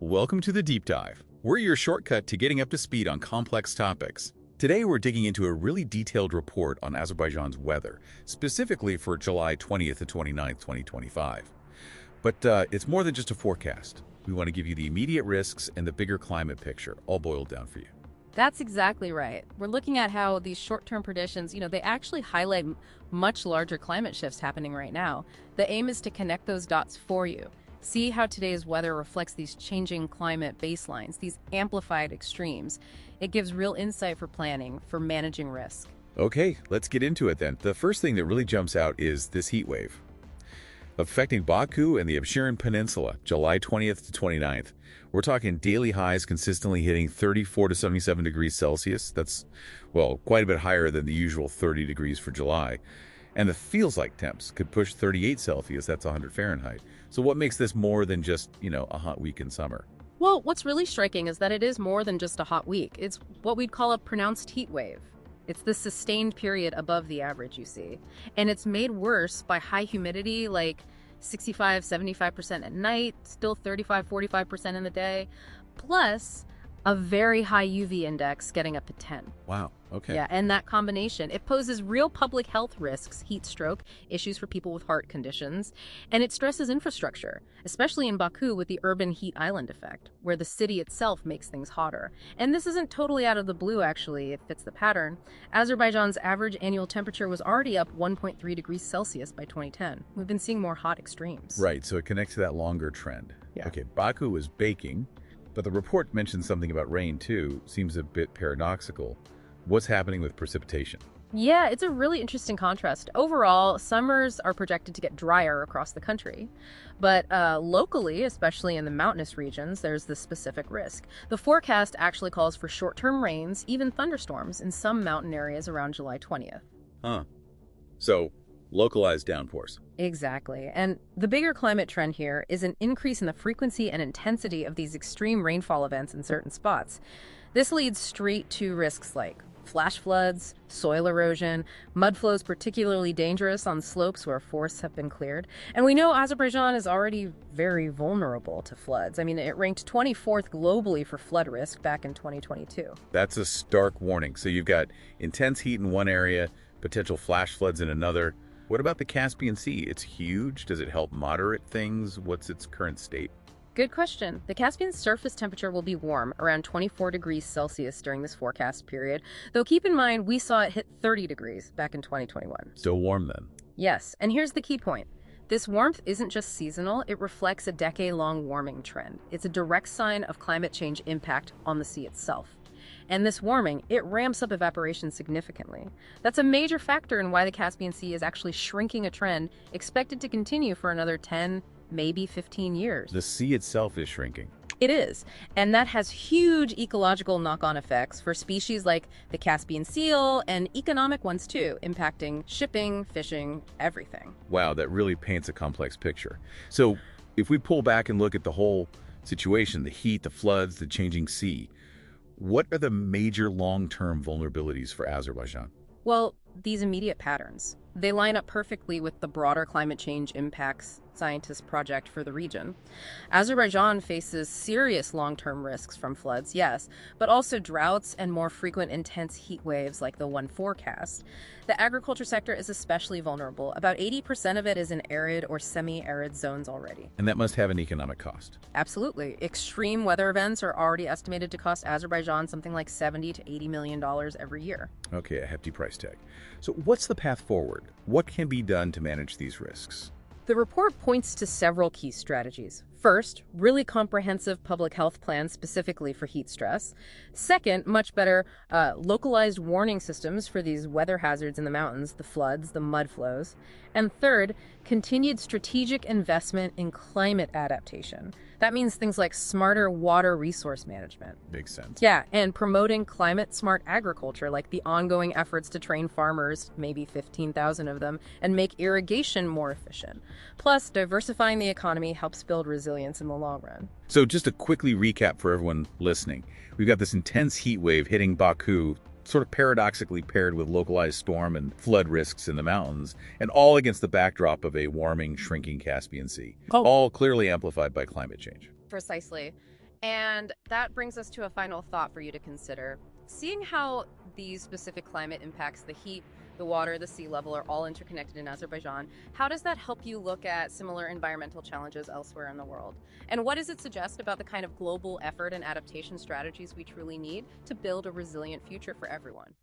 Welcome to the Deep Dive. We're your shortcut to getting up to speed on complex topics. Today we're digging into a really detailed report on Azerbaijan's weather, specifically for July 20th to 29th, 2025. But it's more than just a forecast. We want to give you the immediate risks and the bigger climate picture, all boiled down for you. That's exactly right. We're looking at how these short-term predictions, they actually highlight much larger climate shifts happening right now. The aim is to connect those dots for you. See how today's weather reflects these changing climate baselines, these amplified extremes. It gives real insight for planning, for managing risk. Okay, let's get into it then. The first thing that really jumps out is this heat wave. Affecting Baku and the Absheron Peninsula, July 20th to 29th. We're talking daily highs consistently hitting 34 to 77 degrees Celsius. That's, well, quite a bit higher than the usual 30 degrees for July. And the feels-like temps could push 38 Celsius, that's 100 Fahrenheit. So what makes this more than just, a hot week in summer? Well, what's really striking is that it is more than just a hot week. It's what we'd call a pronounced heat wave. It's the sustained period above the average you see. And it's made worse by high humidity, like 65, 75% at night, still 35, 45% in the day, plus a very high UV index getting up to 10. Wow, okay. Yeah, and that combination, it poses real public health risks, heat stroke, issues for people with heart conditions, and it stresses infrastructure, especially in Baku with the urban heat island effect, where the city itself makes things hotter. And this isn't totally out of the blue, actually. It fits the pattern. Azerbaijan's average annual temperature was already up 1.3 degrees Celsius by 2010. We've been seeing more hot extremes. Right, so it connects to that longer trend. Yeah. Okay, Baku is baking, but the report mentions something about rain too. Seems a bit paradoxical. What's happening with precipitation? Yeah, it's a really interesting contrast. Overall, summers are projected to get drier across the country. But locally, especially in the mountainous regions, there's this specific risk. The forecast actually calls for short-term rains, even thunderstorms, in some mountain areas around July 20th. Huh. So, localized downpours. Exactly. And the bigger climate trend here is an increase in the frequency and intensity of these extreme rainfall events in certain spots. This leads straight to risks like flash floods, soil erosion, mud flows particularly dangerous on slopes where forests have been cleared. And we know Azerbaijan is already very vulnerable to floods. I mean, it ranked 24th globally for flood risk back in 2022. That's a stark warning. So you've got intense heat in one area, potential flash floods in another. What about the Caspian Sea? It's huge. Does it help moderate things? What's its current state? Good question. The Caspian surface temperature will be warm, around 24 degrees Celsius during this forecast period, though keep in mind we saw it hit 30 degrees back in 2021. Still warm then? Yes, and here's the key point. This warmth isn't just seasonal, it reflects a decade-long warming trend. It's a direct sign of climate change impact on the sea itself. And this warming, it ramps up evaporation significantly. That's a major factor in why the Caspian Sea is actually shrinking, a trend expected to continue for another 10, maybe 15 years. The sea itself is shrinking. It is, and that has huge ecological knock-on effects for species like the Caspian seal and economic ones too, impacting shipping, fishing, everything. Wow, that really paints a complex picture. So if we pull back and look at the whole situation, the heat, the floods, the changing sea, what are the major long-term vulnerabilities for Azerbaijan? Well, these immediate patterns. They line up perfectly with the broader climate change impacts scientists project for the region. Azerbaijan faces serious long-term risks from floods, yes, but also droughts and more frequent intense heat waves like the one forecast. The agriculture sector is especially vulnerable. About 80% of it is in arid or semi-arid zones already. And that must have an economic cost. Absolutely. Extreme weather events are already estimated to cost Azerbaijan something like $70 to $80 million every year. Okay, a hefty price tag. So what's the path forward? What can be done to manage these risks? The report points to several key strategies. First, really comprehensive public health plans specifically for heat stress. Second, much better localized warning systems for these weather hazards in the mountains, the floods, the mud flows. And third, continued strategic investment in climate adaptation. That means things like smarter water resource management. Makes sense. Yeah, and promoting climate-smart agriculture, like the ongoing efforts to train farmers, maybe 15,000 of them, and make irrigation more efficient. Plus, diversifying the economy helps build resilience in the long run. So just to quickly recap for everyone listening, we've got this intense heat wave hitting Baku, sort of paradoxically paired with localized storm and flood risks in the mountains, and all against the backdrop of a warming, shrinking Caspian Sea, all clearly amplified by climate change. Precisely. And that brings us to a final thought for you to consider. Seeing how these specific climate impacts, the heat, the water, the sea level, are all interconnected in Azerbaijan, how does that help you look at similar environmental challenges elsewhere in the world? And what does it suggest about the kind of global effort and adaptation strategies we truly need to build a resilient future for everyone?